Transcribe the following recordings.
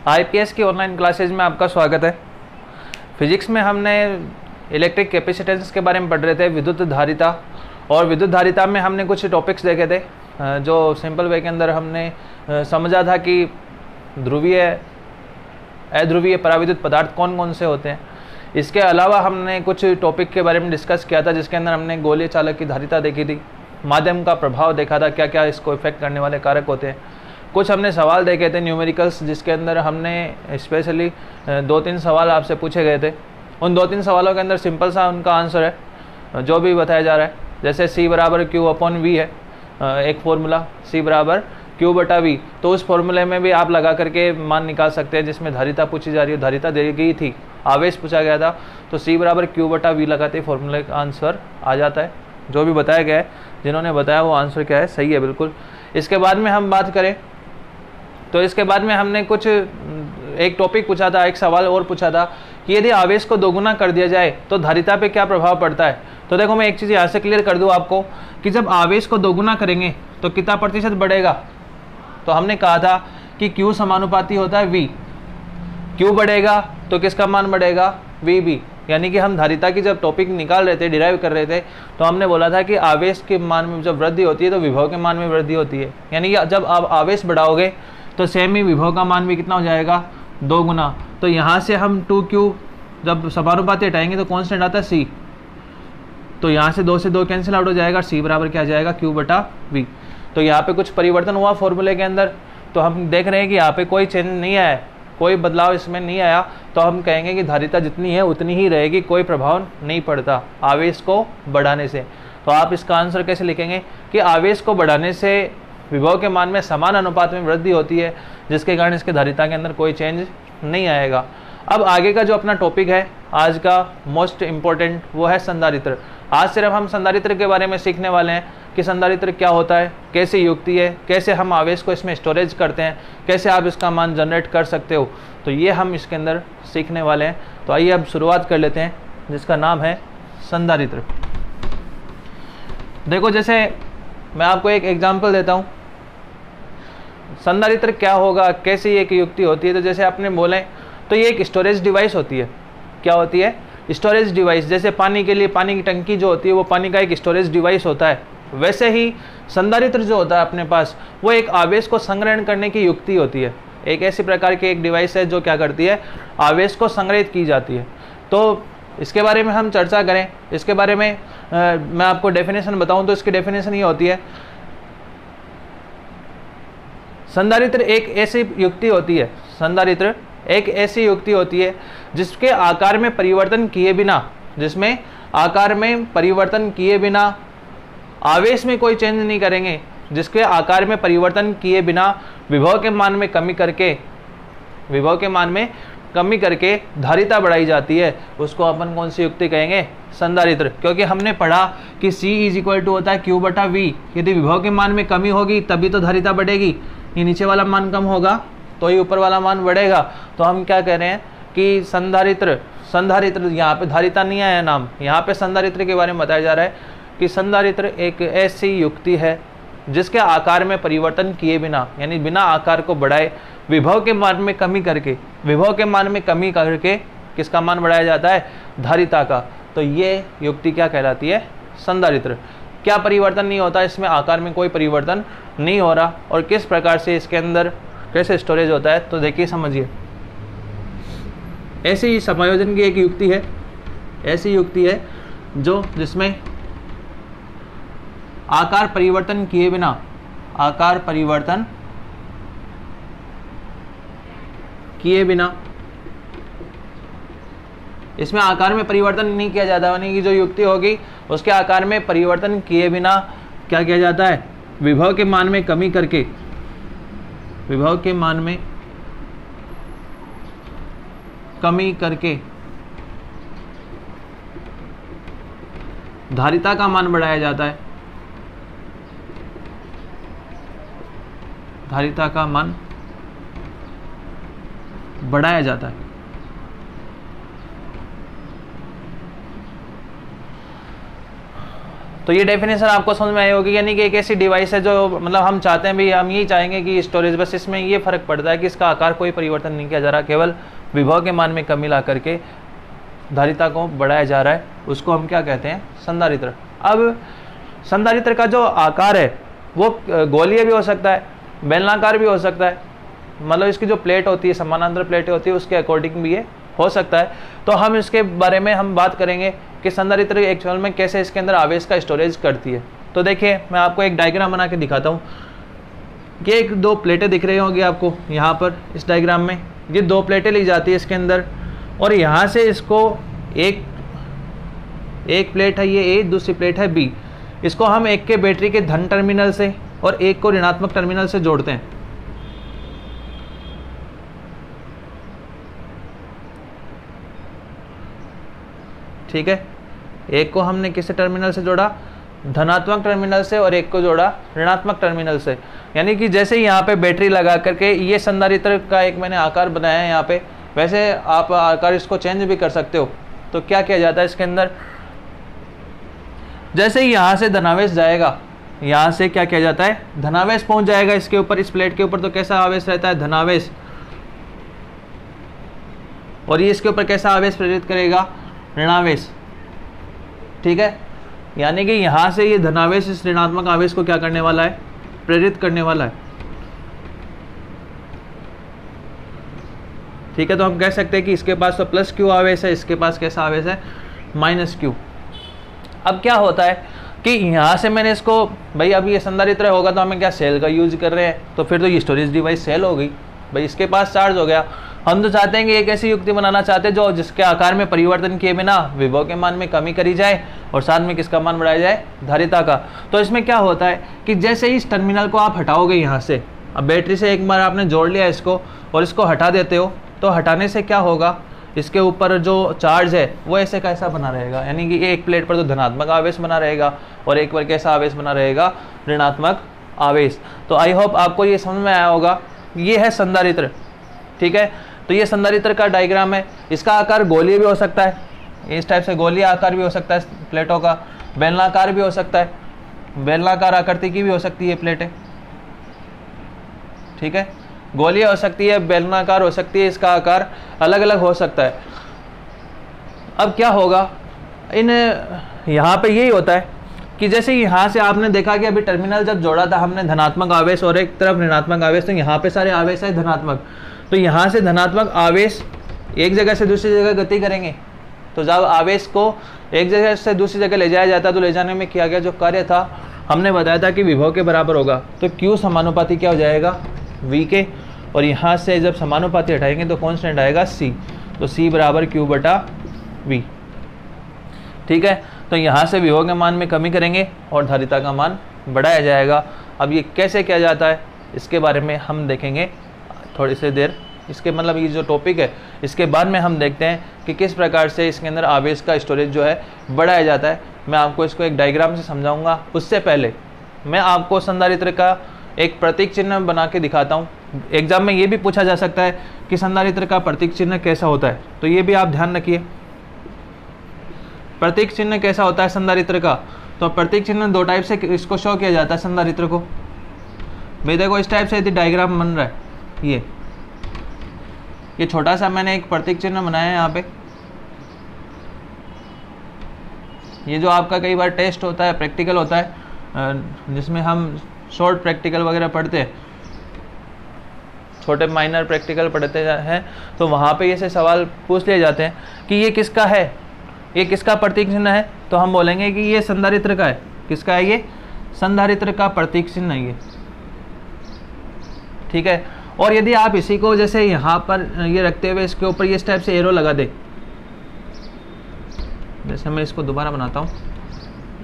IPS की online classes में आपका स्वागत है। फिजिक्स में हमने इलेक्ट्रिक कैपेसिटेंस के बारे में पढ़ रहे थे, विद्युत धारिता। और विद्युत धारिता में हमने कुछ टॉपिक्स देखे थे जो सिंपल वे के अंदर हमने समझा था कि ध्रुवीय, अध्रुवीय, पराविद्युत पदार्थ कौन कौन से होते हैं। इसके अलावा हमने कुछ टॉपिक के बारे में डिस्कस किया था जिसके अंदर हमने गोलीय चालक की धारिता देखी थी, माध्यम का प्रभाव देखा था, क्या क्या इसको इफेक्ट करने वाले कारक होते हैं। कुछ हमने सवाल देखे थे न्यूमेरिकल्स, जिसके अंदर हमने स्पेशली 2-3 सवाल आपसे पूछे गए थे। उन 2-3 सवालों के अंदर सिंपल सा उनका आंसर है जो भी बताया जा रहा है। जैसे C = Q/V है एक फॉर्मूला, C = Q/V। तो उस फॉर्मूले में भी आप लगा करके मान निकाल सकते हैं जिसमें धारिता पूछी जा रही है। धारिता दी गई थी, आवेश पूछा गया था, तो C = Q/V लगाते ही फॉर्मूले का आंसर आ जाता है। जो भी बताया गया है, जिन्होंने बताया वो आंसर क्या है, सही है बिल्कुल। इसके बाद में हम बात करें तो इसके बाद में हमने कुछ एक टॉपिक पूछा था, एक सवाल और पूछा था कि यदि आवेश को दोगुना कर दिया जाए तो धारिता पे क्या प्रभाव पड़ता है। तो देखो मैं एक चीज़ यहाँ से क्लियर कर दूँ आपको कि जब आवेश को दोगुना करेंगे तो कितना प्रतिशत बढ़ेगा। तो हमने कहा था कि Q समानुपाती होता है V। Q बढ़ेगा तो किसका मान बढ़ेगा, VB। यानी कि हम धारिता की जब टॉपिक निकाल रहे थे, डिराइव कर रहे थे, तो हमने बोला था कि आवेश के मान में जब वृद्धि होती है तो विभव के मान में वृद्धि होती है। यानी कि जब आप आवेश बढ़ाओगे तो सेम ही विभव का मान भी कितना हो जाएगा, 2 गुना। तो यहाँ से हम 2Q जब समानुपाती हटाएंगे तो कांस्टेंट आता है C। तो यहाँ से 2 से 2 कैंसिल आउट हो जाएगा, C बराबर क्या आ जाएगा, Q/V। तो यहाँ पे कुछ परिवर्तन हुआ फॉर्मूले के अंदर, तो हम देख रहे हैं कि यहाँ पे कोई चेंज नहीं आया, कोई बदलाव इसमें नहीं आया। तो हम कहेंगे कि धारिता जितनी है उतनी ही रहेगी, कोई प्रभाव नहीं पड़ता आवेश को बढ़ाने से। तो आप इसका आंसर कैसे लिखेंगे कि आवेश को बढ़ाने से विभव के मान में समान अनुपात में वृद्धि होती है, जिसके कारण इसके धारिता के अंदर कोई चेंज नहीं आएगा। अब आगे का जो अपना टॉपिक है आज का मोस्ट इम्पोर्टेंट, वो है संधारित्र। आज सिर्फ हम संधारित्र के बारे में सीखने वाले हैं कि संधारित्र क्या होता है, कैसे युक्ति है, कैसे हम आवेश को इसमें स्टोरेज करते हैं, कैसे आप इसका मान जनरेट कर सकते हो। तो ये हम इसके अंदर सीखने वाले हैं। तो आइए अब शुरुआत कर लेते हैं, जिसका नाम है संधारित्र। देखो जैसे मैं आपको एक एग्जाम्पल देता हूँ, संधारित्र क्या होगा, कैसे एक युक्ति होती है। तो जैसे आपने बोले तो ये एक स्टोरेज डिवाइस होती है। क्या होती है, स्टोरेज डिवाइस। जैसे पानी के लिए पानी की टंकी जो होती है वो पानी का एक स्टोरेज डिवाइस होता है, वैसे ही संधारित्र जो होता है अपने पास वो एक आवेश को संग्रहण करने की युक्ति होती है। एक ऐसी प्रकार की एक डिवाइस है जो क्या करती है, आवेश को संग्रहित की जाती है। तो इसके बारे में हम चर्चा करें, इसके बारे में मैं आपको डेफिनेशन बताऊं तो इसकी डेफिनेशन ये होती है, संधारित्र एक ऐसी युक्ति होती है, संधारित्र एक ऐसी युक्ति होती है जिसके आकार में परिवर्तन किए बिना, जिसमें आकार में परिवर्तन किए बिना आवेश में कोई चेंज नहीं करेंगे, जिसके आकार में परिवर्तन किए बिना विभव के मान में कमी करके, विभव के मान में कमी करके धारिता बढ़ाई जाती है, उसको अपन कौन सी युक्ति कहेंगे, संधारित्र। क्योंकि हमने पढ़ा कि C = होता है Q/V। यदि विभव के मान में कमी होगी तभी तो धारिता बढ़ेगी। ये नीचे वाला मान कम होगा तो ये ऊपर वाला मान बढ़ेगा। तो हम क्या कह रहे हैं कि संधारित्र, संधारित्र यहाँ पे धारिता नहीं आया नाम, यहाँ पे संधारित्र के बारे में बताया जा रहा है कि संधारित्र एक ऐसी युक्ति है जिसके आकार में परिवर्तन किए बिना, यानी बिना आकार को बढ़ाए विभव के मान में कमी करके, विभव के मान में कमी करके किसका मान बढ़ाया जाता है, धारिता का। तो ये युक्ति क्या कहलाती है, संधारित्र। क्या परिवर्तन नहीं होता इसमें, आकार में कोई परिवर्तन नहीं हो रहा। और किस प्रकार से इसके अंदर कैसे स्टोरेज होता है, तो देखिए समझिए। ऐसे ही समायोजन की एक युक्ति है, ऐसी युक्ति है जो जिसमें आकार परिवर्तन किए बिना, आकार परिवर्तन किए बिना, इसमें आकार में परिवर्तन नहीं किया जाता, यानी कि जो युक्ति होगी उसके आकार में परिवर्तन किए बिना क्या किया जाता है, विभव के मान में कमी करके, विभव के मान में कमी करके धारिता का मान बढ़ाया जाता है, धारिता का मान बढ़ाया जाता है। तो ये डेफिनेशन आपको समझ में आई होगी, यानी कि एक ऐसी डिवाइस है जो मतलब हम चाहते हैं भी, हम यही चाहेंगे कि स्टोरेज, बस इसमें ये फ़र्क पड़ता है कि इसका आकार कोई परिवर्तन नहीं किया जा रहा, केवल विभव के मान में कमी ला करके धारिता को बढ़ाया जा रहा है, उसको हम क्या कहते हैं, संधारित्र। अब संधारित्र का जो आकार है वो गोलीय भी हो सकता है, बेलनाकार भी हो सकता है, मतलब इसकी जो प्लेट होती है, समानांतर प्लेटें होती है, उसके अकॉर्डिंग भी ये हो सकता है। तो हम इसके बारे में हम बात करेंगे कि संधारित्र एक्चुअल में कैसे इसके अंदर आवेश का स्टोरेज करती है। तो देखिए मैं आपको एक डायग्राम बना के दिखाता हूँ कि एक दो प्लेटें दिख रही होंगी आपको यहाँ पर इस डायग्राम में, ये दो प्लेटें ली जाती है इसके अंदर, और यहाँ से इसको एक प्लेट है ये ए, दूसरी प्लेट है बी, इसको हम एक के बैटरी के धन टर्मिनल से और एक को ऋणात्मक टर्मिनल से जोड़ते हैं। ठीक है, एक को हमने किस टर्मिनल से जोड़ा, धनात्मक टर्मिनल से, और एक को जोड़ा ऋणात्मक टर्मिनल से। यानी कि जैसे ही यहाँ पे बैटरी लगा करके ये संधारित्र का एक मैंने आकार बनाया है यहाँ पे, वैसे आप आकार इसको चेंज भी कर सकते हो। तो क्या किया जाता है इसके अंदर, जैसे ही यहाँ से धनावेश जाएगा, यहाँ से क्या किया जाता है, धनावेश पहुँच जाएगा इसके ऊपर, इस प्लेट के ऊपर, तो कैसा आवेश रहता है, धनावेश, और ये इसके ऊपर कैसा आवेश प्रेरित करेगा, ऋणावेश। ठीक है, यानी कि यहाँ से ये धनावेश इस ऋणात्मक आवेश को क्या करने वाला है, प्रेरित करने वाला है। ठीक है, तो हम कह सकते हैं कि इसके पास तो प्लस क्यू आवेश है, इसके पास कैसा आवेश है, माइनस क्यू। अब क्या होता है कि यहाँ से मैंने इसको, भाई अब ये संधारित्र होगा तो हमें क्या सेल का यूज कर रहे हैं, तो फिर तो ये स्टोरेज डिवाइस सेल हो गई, भाई इसके पास चार्ज हो गया। हम तो चाहते हैं कि एक ऐसी युक्ति बनाना चाहते हैं जो जिसके आकार में परिवर्तन किए बिना विभव के मान में कमी करी जाए और साथ में किसका मान बढ़ाया जाए, धारिता का। तो इसमें क्या होता है कि जैसे ही इस टर्मिनल को आप हटाओगे यहाँ से, अब बैटरी से एक बार आपने जोड़ लिया इसको और इसको हटा देते हो, तो हटाने से क्या होगा, इसके ऊपर जो चार्ज है वो ऐसे कैसा बना रहेगा, यानी कि एक प्लेट पर तो धनात्मक आवेश बना रहेगा और एक पर कैसा आवेश बना रहेगा, ऋणात्मक आवेश। तो आई होप आपको ये समझ में आया होगा, ये है संधारित्र। ठीक है, तो ये संधारित्र का डायग्राम है, इसका आकार गोलीय भी हो सकता है, इस टाइप से गोलीय आकार भी हो सकता है प्लेटों का, बेलनाकार भी हो सकता है, बेलनाकार आकृति की भी हो सकती है प्लेटें। ठीक है, गोलीय हो सकती है, बेलनाकार हो सकती है, इसका आकार अलग अलग हो सकता है। अब क्या होगा, इन यहाँ पे यही होता है कि जैसे यहाँ से आपने देखा कि अभी टर्मिनल जब जोड़ा था हमने धनात्मक आवेश और एक तरफ ऋणात्मक आवेश, तो यहाँ पे सारे आवेश है धनात्मक, तो यहाँ से धनात्मक आवेश एक जगह से दूसरी जगह गति करेंगे। तो जब आवेश को एक जगह से दूसरी जगह ले जाया जाता है, तो ले जाने में किया गया जो कार्य था हमने बताया था कि विभव के बराबर होगा, तो Q समानुपाती क्या हो जाएगा, V के, और यहाँ से जब समानुपाती हटाएंगे तो कांस्टेंट आएगा C, तो C बराबर Q बटा V। ठीक है, तो यहाँ से विभव के मान में कमी करेंगे और धारिता का मान बढ़ाया जाएगा। अब ये कैसे किया जाता है इसके बारे में हम देखेंगे थोड़ी सी देर, इसके मतलब ये जो टॉपिक है इसके बाद में हम देखते हैं कि किस प्रकार से इसके अंदर आवेश का स्टोरेज जो है बढ़ाया जाता है। मैं आपको इसको एक डायग्राम से समझाऊंगा, उससे पहले मैं आपको संधारित्र का एक प्रतीक चिन्ह बना के दिखाता हूँ। एग्जाम में ये भी पूछा जा सकता है कि संधारित्र का प्रतीक चिन्ह कैसा होता है, तो ये भी आप ध्यान रखिए। प्रतीक चिन्ह कैसा होता है संधारित्र का, तो प्रतीक चिन्ह दो टाइप से इसको शो किया जाता है संधारित्र को। भाई देखो इस टाइप से यदि डायग्राम बन रहा है, ये छोटा सा मैंने एक प्रतीक चिन्ह बनाया है यहाँ पे। ये जो आपका कई बार टेस्ट होता है, प्रैक्टिकल होता है, जिसमें हम शॉर्ट प्रैक्टिकल वगैरह पढ़ते हैं, छोटे माइनर प्रैक्टिकल पढ़ते हैं, तो वहाँ पे ऐसे सवाल पूछ लिए जाते हैं कि ये किसका है, ये किसका प्रतीक चिन्ह है, तो हम बोलेंगे कि ये संधारित्र का है। किसका है ये, संधारित्र का प्रतीक चिन्ह है ये। ठीक है, और यदि आप इसी को जैसे यहाँ पर ये रखते हुए इसके ऊपर ये इस टाइप से एरो लगा दे, जैसे मैं इसको दोबारा बनाता हूँ,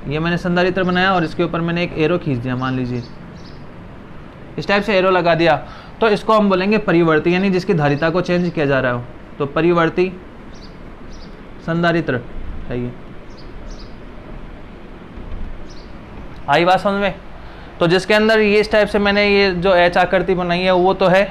ये मैंने संधारित्र बनाया और इसके ऊपर मैंने एक एरो खींच दिया, मान लीजिए इस टाइप से एरो लगा दिया, तो इसको हम बोलेंगे परिवर्ती, यानी जिसकी धारिता को चेंज किया जा रहा हो, तो परिवर्ती संधारित्र है ये। आई बात समझ में। तो जिसके अंदर ये इस टाइप से मैंने ये जो एच आकृति बनाई है वो तो है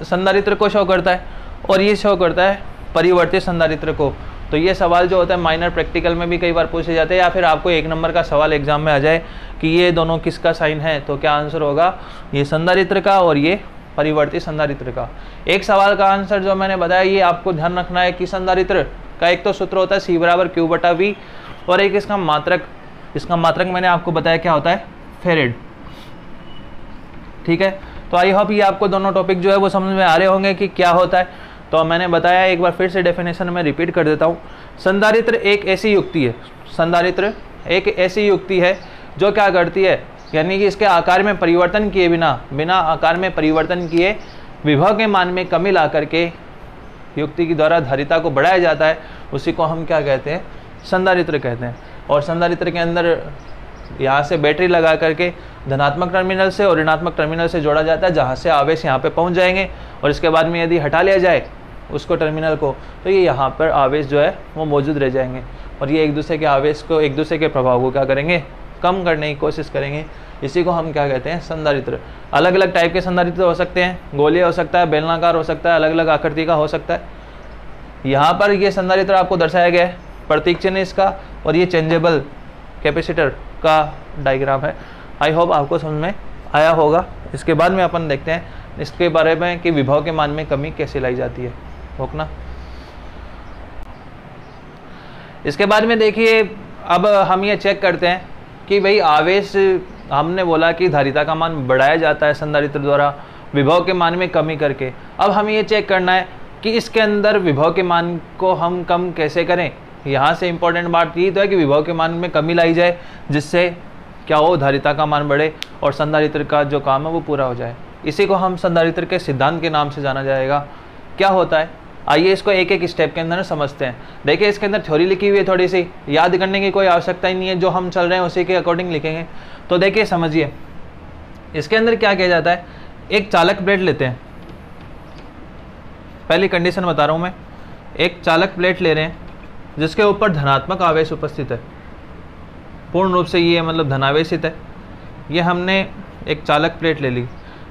संधारित्र को शो करता है, और ये शो करता है परिवर्ती संधारित्र को। तो ये सवाल जो होता है माइनर प्रैक्टिकल में भी कई बार पूछे जाते हैं, या फिर आपको 1 नंबर का सवाल एग्जाम में आ जाए कि ये दोनों किसका साइन है, तो क्या आंसर होगा, ये संधारित्र का और ये परिवर्ती संधारित्र का। एक सवाल का आंसर जो मैंने बताया ये आपको ध्यान रखना है कि संधारित्र का एक तो सूत्र होता है C बराबर Q बटा V, और एक इसका मात्रक मैंने आपको बताया क्या होता है, फेरेड। ठीक है, तो आई होप ये आपको दोनों टॉपिक जो है वो समझ में आ रहे होंगे कि क्या होता है। तो मैंने बताया, एक बार फिर से डेफिनेशन में रिपीट कर देता हूँ। संधारित्र एक ऐसी युक्ति है, संधारित्र एक ऐसी युक्ति है जो क्या करती है, यानी कि इसके आकार में परिवर्तन किए बिना आकार में परिवर्तन किए विभव के मान में कमी ला करके युक्ति के द्वारा धारिता को बढ़ाया जाता है, उसी को हम क्या कहते हैं, संधारित्र कहते हैं। और संधारित्र के अंदर यहाँ से बैटरी लगा करके धनात्मक टर्मिनल से और ऋणात्मक टर्मिनल से जोड़ा जाता है, जहाँ से आवेश यहाँ पे पहुँच जाएंगे, और इसके बाद में यदि हटा लिया जाए उसको टर्मिनल को, तो ये यहाँ पर आवेश जो है वो मौजूद रह जाएंगे, और ये एक दूसरे के आवेश को, एक दूसरे के प्रभाव को क्या करेंगे, कम करने की कोशिश करेंगे। इसी को हम क्या कहते हैं, संधारित्र। अलग अलग टाइप के संधारित्र हो सकते हैं, गोलीय हो सकता है, बेलनाकार हो सकता है, अलग अलग आकृति का हो सकता है। यहाँ पर ये संधारित्र आपको दर्शाया गया है, प्रतीक चिन्ह इसका, और ये चेंजेबल कैपेसिटर का डायग्राम है। आई होप आपको समझ में आया होगा। इसके बाद में अपन देखते हैं इसके बारे में कि विभव के मान में कमी कैसे लाई जाती है, रोकना। इसके बाद में देखिए, अब हम ये चेक करते हैं कि भाई आवेश, हमने बोला कि धारिता का मान बढ़ाया जाता है संधारित्र द्वारा विभव के मान में कमी करके। अब हमें ये चेक करना है कि इसके अंदर विभव के मान को हम कम कैसे करें। यहाँ से इंपॉर्टेंट बात ये तो है कि विभव के मान में कमी लाई जाए, जिससे क्या हो, धारिता का मान बढ़े और संधारित्र का जो काम है वो पूरा हो जाए। इसी को हम संधारित्र के सिद्धांत के नाम से जाना जाएगा। क्या होता है, आइए इसको एक एक स्टेप के अंदर समझते हैं। देखिए इसके अंदर थ्योरी लिखी हुई है, थोड़ी सी याद करने की कोई आवश्यकता ही नहीं है, जो हम चल रहे हैं उसी के अकॉर्डिंग लिखेंगे। तो देखिए समझिए, इसके अंदर क्या किया जाता है, एक चालक प्लेट लेते हैं। पहली कंडीशन बता रहा हूँ मैं, एक चालक प्लेट ले रहे हैं जिसके ऊपर धनात्मक आवेश उपस्थित है, पूर्ण रूप से ये मतलब धनावेशित है। ये हमने एक चालक प्लेट ले ली।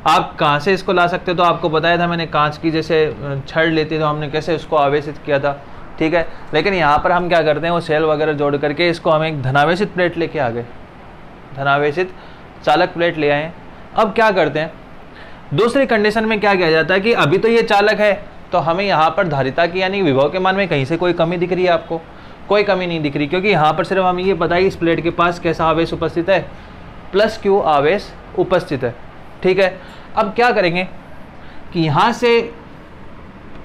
आप कहाँ से इसको ला सकते हो, तो आपको बताया था मैंने, कांच की जैसे छड़ लेती तो हमने कैसे उसको आवेशित किया था, ठीक है। लेकिन यहाँ पर हम क्या करते हैं, वो सेल वगैरह जोड़ करके इसको हम एक धनावेशित प्लेट लेके आ गए, धनावेशित चालक प्लेट ले आए। अब क्या करते हैं, दूसरी कंडीशन में क्या किया जाता है कि अभी तो ये चालक है, तो हमें यहाँ पर धारिता की यानी विभव के मान में कहीं से कोई कमी दिख रही है, आपको कोई कमी नहीं दिख रही, क्योंकि यहाँ पर सिर्फ हमें ये पता है इस प्लेट के पास कैसा आवेश उपस्थित है, +Q आवेश उपस्थित है, ठीक है। अब क्या करेंगे कि यहाँ से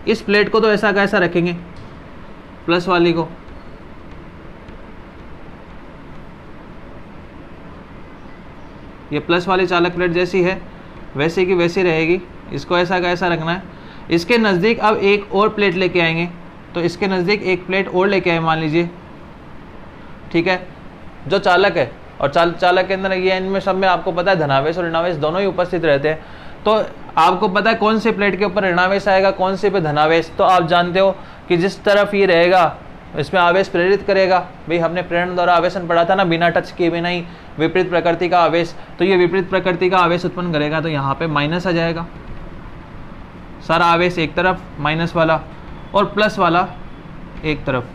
इस प्लेट को तो ऐसा कैसा रखेंगे, प्लस वाली को, ये प्लस वाली चालक प्लेट जैसी है वैसे की वैसी रहेगी, इसको ऐसा कैसा रखना है। इसके नज़दीक अब एक और प्लेट लेके आएंगे, तो इसके नज़दीक एक प्लेट और लेके आए मान लीजिए, ठीक है, जो चालक है। और चालक के अंदर ये इनमें सब में आपको पता है धनावेश और ऋणावेश दोनों ही उपस्थित रहते हैं। तो आपको पता है कौन से प्लेट के ऊपर ऋणावेश आएगा, कौन से पे धनावेश। तो आप जानते हो कि जिस तरफ ये रहेगा इसमें आवेश प्रेरित करेगा। भाई हमने प्रेरण द्वारा आवेशन पढ़ा था ना, बिना टच किए बिना ही विपरीत प्रकृति का आवेश, तो ये विपरीत प्रकृति का आवेश उत्पन्न करेगा, तो यहाँ पे माइनस आ जाएगा। सारा आवेश एक तरफ माइनस वाला और प्लस वाला एक तरफ,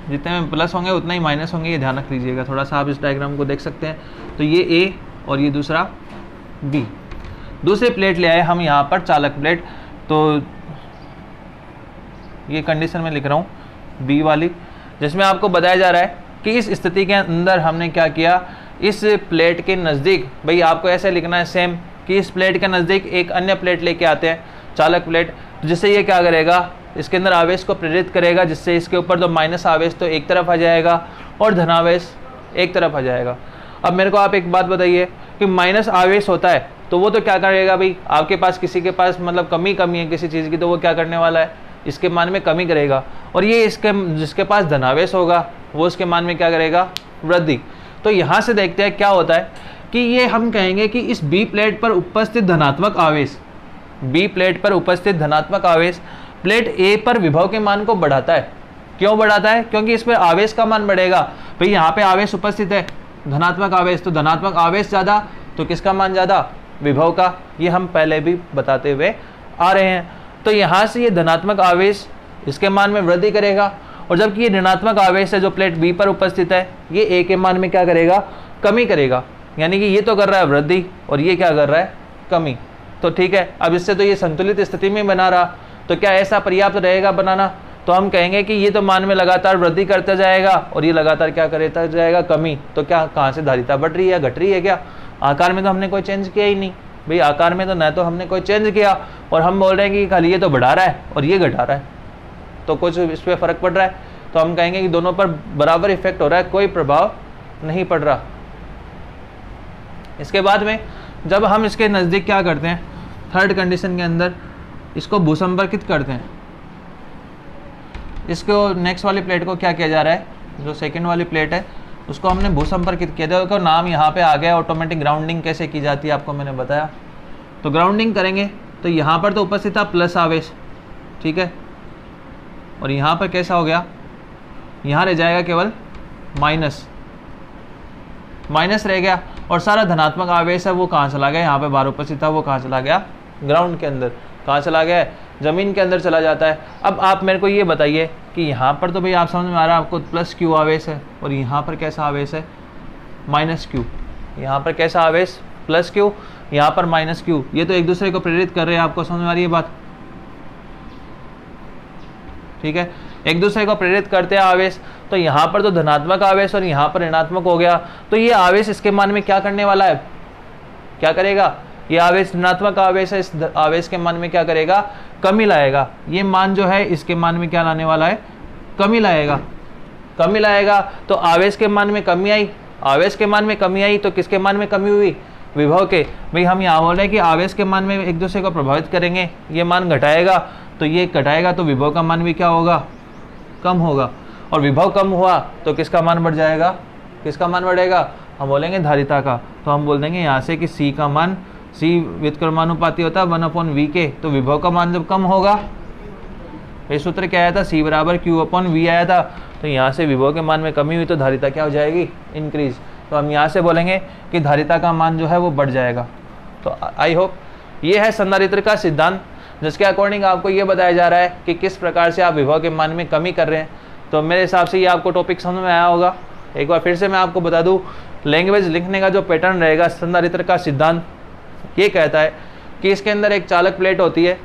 जितने में प्लस होंगे उतना ही माइनस होंगे, ये ध्यान रख लीजिएगा। थोड़ा सा आप इस डायग्राम को देख सकते हैं। तो ये ए और ये दूसरा बी, दूसरी प्लेट ले आए हम यहाँ पर चालक प्लेट। तो ये कंडीशन में लिख रहा हूँ बी वाली, जिसमें आपको बताया जा रहा है कि इस स्थिति के अंदर हमने क्या किया, इस प्लेट के नज़दीक, भाई आपको ऐसे लिखना है सेम कि इस प्लेट के नज़दीक एक अन्य प्लेट लेके आते हैं, चालक प्लेट, जिससे ये क्या करेगा, इसके अंदर आवेश को प्रेरित करेगा, जिससे इसके ऊपर तो माइनस आवेश तो एक तरफ आ जाएगा और धनावेश एक तरफ आ जाएगा। अब मेरे को आप एक बात बताइए कि माइनस आवेश होता है तो वो तो क्या करेगा, भाई आपके पास किसी के पास मतलब कमी है किसी चीज़ की, तो वो क्या करने वाला है, इसके मान में कमी करेगा। और ये इसके जिसके पास धनावेश होगा वो उसके मान में क्या करेगा, वृद्धि। तो यहाँ से देखते हैं क्या होता है कि ये हम कहेंगे कि इस बी प्लेट पर उपस्थित धनात्मक आवेश, बी प्लेट पर उपस्थित धनात्मक आवेश प्लेट ए पर विभव के मान को बढ़ाता है। क्यों बढ़ाता है, क्योंकि इस पर आवेश का मान बढ़ेगा। भाई यहाँ पे आवेश उपस्थित है धनात्मक आवेश, तो धनात्मक आवेश ज़्यादा तो किसका मान ज़्यादा, विभव का। ये हम पहले भी बताते हुए आ रहे हैं। तो यहाँ से ये धनात्मक आवेश इसके मान में वृद्धि करेगा, और जबकि ये ऋणात्मक आवेश है जो प्लेट बी पर उपस्थित है, ये ए के मान में क्या करेगा, कमी करेगा। यानी कि ये तो कर रहा है वृद्धि और ये क्या कर रहा है, कमी। तो ठीक है, अब इससे तो ये संतुलित स्थिति में बना रहा, तो क्या ऐसा पर्याप्त रहेगा बनाना? तो हम कहेंगे कि ये तो मान में लगातार वृद्धि करता जाएगा और ये लगातार क्या करता जाएगा, कमी। तो क्या कहाँ से धारिता बढ़ रही है, घट रही है? क्या आकार में तो हमने कोई चेंज किया ही नहीं भाई, आकार में तो न तो हमने कोई चेंज किया, और हम बोल रहे हैं कि खाली ये तो बढ़ा रहा है और ये घटा रहा है, तो कुछ इस पर फर्क पड़ रहा है। तो हम कहेंगे कि दोनों पर बराबर इफेक्ट हो रहा है, कोई प्रभाव नहीं पड़ रहा। इसके बाद में जब हम इसके नज़दीक क्या करते हैं, थर्ड कंडीशन के अंदर इसको भूसंपर्कित करते हैं, इसको नेक्स्ट वाली प्लेट को क्या किया जा रहा है, जो सेकंड वाली प्लेट है उसको हमने भूसंपर्कित किया था। उसका नाम यहाँ पे आ गया, ऑटोमेटिक ग्राउंडिंग कैसे की जाती है आपको मैंने बताया। तो ग्राउंडिंग करेंगे तो यहाँ पर तो उपस्थित था प्लस आवेश, ठीक है, और यहाँ पर कैसा हो गया, यहाँ रह जाएगा केवल माइनस, माइनस रह गया, और सारा धनात्मक आवेश है वो कहाँ चला गया, यहाँ पे बाहर उपस्थित था वो कहाँ चला गया, ग्राउंड के अंदर। कहाँ चला गया, ज़मीन के अंदर चला जाता है। अब आप मेरे को ये बताइए कि यहाँ पर तो भाई आप समझ में आ रहा है आपको प्लस क्यू आवेश है, और यहाँ पर कैसा आवेश है, माइनस क्यू। यहाँ पर कैसा आवेश, प्लस क्यू, यहाँ पर माइनस क्यू। ये तो एक दूसरे को प्रेरित कर रहे हैं, आपको समझ में आ रही है बात, ठीक है, एक दूसरे को प्रेरित करते हैं आवेश। तो यहाँ पर तो धनात्मक आवेश और यहाँ पर ऋणात्मक हो गया, तो ये आवेश इसके मान में क्या करने वाला है, क्या करेगा, ये आवेश ऋणात्मक आवेश है, इस आवेश के मान में क्या करेगा, कमी लाएगा। ये मान जो है इसके मान में क्या लाने वाला है, कमी लाएगा, कमी लाएगा। तो आवेश के मान में कमी आई, आवेश के मान में कमी आई, तो किसके मान में कमी हुई, विभव के। भाई हम यहाँ बोल रहे हैं कि आवेश के मान में एक दूसरे को प्रभावित करेंगे, ये मान घटाएगा, तो ये घटाएगा तो विभव का मान भी क्या होगा, कम होगा, और विभव कम हुआ तो किसका मान बढ़ जाएगा, किसका मान बढ़ेगा, हम बोलेंगे धारिता का। तो हम बोल देंगे यहाँ से कि C का मान, C व्युत्क्रमानुपाती होता है 1/V के, तो विभव का मान जब कम होगा, ये सूत्र क्या आया था, C बराबर Q/V आया था, तो यहाँ से विभव के मान में कमी हुई तो धारिता क्या हो जाएगी, इंक्रीज। तो हम यहाँ से बोलेंगे कि धारिता का मान जो है वो बढ़ जाएगा। तो आई होप ये है संधारित्र का सिद्धांत, जिसके अकॉर्डिंग आपको ये बताया जा रहा है कि किस प्रकार से आप विभव के मान में कमी कर रहे हैं। तो मेरे हिसाब से ये आपको टॉपिक समझ में आया होगा। एक बार फिर से मैं आपको बता दूं, लैंग्वेज लिखने का जो पैटर्न रहेगा, संधारित्र का सिद्धांत ये कहता है कि इसके अंदर एक चालक प्लेट होती है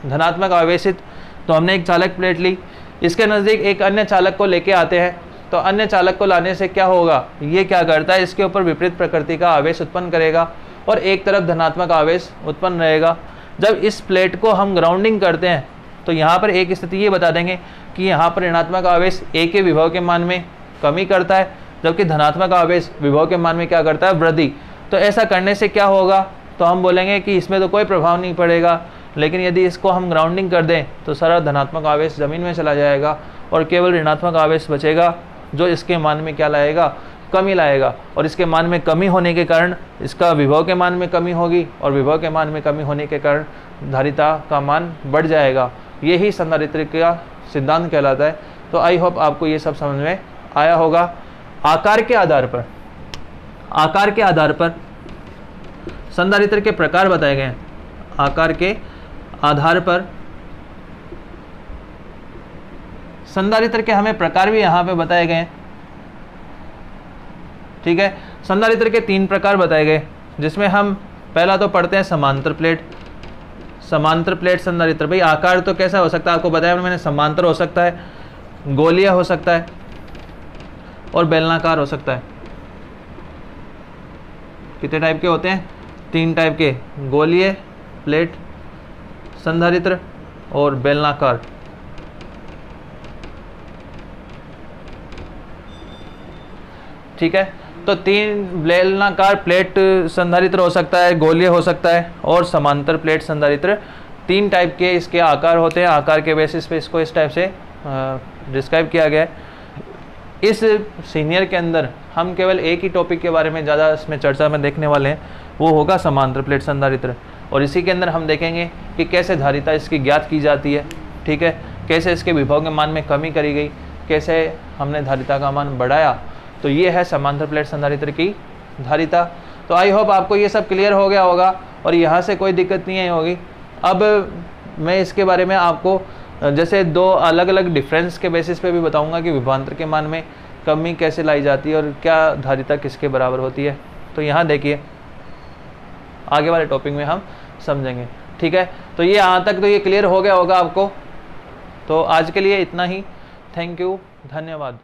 धनात्मक आवेशित। तो हमने एक चालक प्लेट ली, इसके नज़दीक एक अन्य चालक को लेके आते हैं, तो अन्य चालक को लाने से क्या होगा, ये क्या करता है, इसके ऊपर विपरीत प्रकृति का आवेश उत्पन्न करेगा और एक तरफ धनात्मक आवेश उत्पन्न रहेगा। जब इस प्लेट को हम ग्राउंडिंग करते हैं तो यहाँ पर एक स्थिति ये बता देंगे कि यहाँ पर ऋणात्मक आवेश ए के विभव के मान में कमी करता है, जबकि धनात्मक आवेश विभव के मान में क्या करता है, वृद्धि। तो ऐसा करने से क्या होगा, तो हम बोलेंगे कि इसमें तो कोई प्रभाव नहीं पड़ेगा, लेकिन यदि इसको हम ग्राउंडिंग कर दें तो सारा धनात्मक आवेश ज़मीन में चला जाएगा और केवल ऋणात्मक आवेश बचेगा, जो इसके मान में क्या लाएगा, कमी लाएगा। और इसके मान में कमी होने के कारण इसका विभव के मान में कमी होगी, और विभव के मान में कमी होने के कारण धारिता का मान बढ़ जाएगा। यही संधारित्र का सिद्धांत कहलाता है। तो आई होप आपको ये सब समझ में आया होगा। आकार के आधार पर, आकार के आधार पर संधारित्र के प्रकार बताए गए हैं। आकार के आधार पर संधारित्र के हमें प्रकार भी यहाँ पे बताए गए हैं, ठीक है। संधारित्र के 3 प्रकार बताए गए, जिसमें हम पहला तो पढ़ते हैं समांतर प्लेट। समांतर प्लेट संधारित्र, भाई आकार तो कैसा हो सकता है आपको बताया मैंने, समांतर हो सकता है, गोलीय हो सकता है और बेलनाकार हो सकता है। कितने टाइप के होते हैं, 3 टाइप के, गोलीय प्लेट संधारित्र और बेलनाकार। ठीक है, तो 3 बेलनाकार प्लेट संधारित्र हो सकता है, गोलीय हो सकता है और समांतर प्लेट संधारित्र। 3 टाइप के इसके आकार होते हैं। आकार के बेसिस पे इसको इस टाइप से डिस्क्राइब किया गया है। इस सीनियर के अंदर हम केवल एक ही टॉपिक के बारे में ज़्यादा इसमें चर्चा में देखने वाले हैं, वो होगा समांतर प्लेट संधारित्र। और इसी के अंदर हम देखेंगे कि कैसे धारिता इसकी ज्ञात की जाती है, ठीक है, कैसे इसके विभव के मान में कमी करी गई, कैसे हमने धारिता का मान बढ़ाया। तो ये है समांतर प्लेट संधारित्र की धारिता। तो आई होप आपको ये सब क्लियर हो गया होगा और यहाँ से कोई दिक्कत नहीं आई होगी। अब मैं इसके बारे में आपको जैसे दो अलग अलग डिफरेंस के बेसिस पे भी बताऊंगा कि विभवांतर के मान में कमी कैसे लाई जाती है और क्या धारिता किसके बराबर होती है। तो यहाँ देखिए आगे वाले टॉपिक में हम समझेंगे, ठीक है। तो ये यहाँ तक तो ये क्लियर हो गया होगा आपको। तो आज के लिए इतना ही। थैंक यू, धन्यवाद।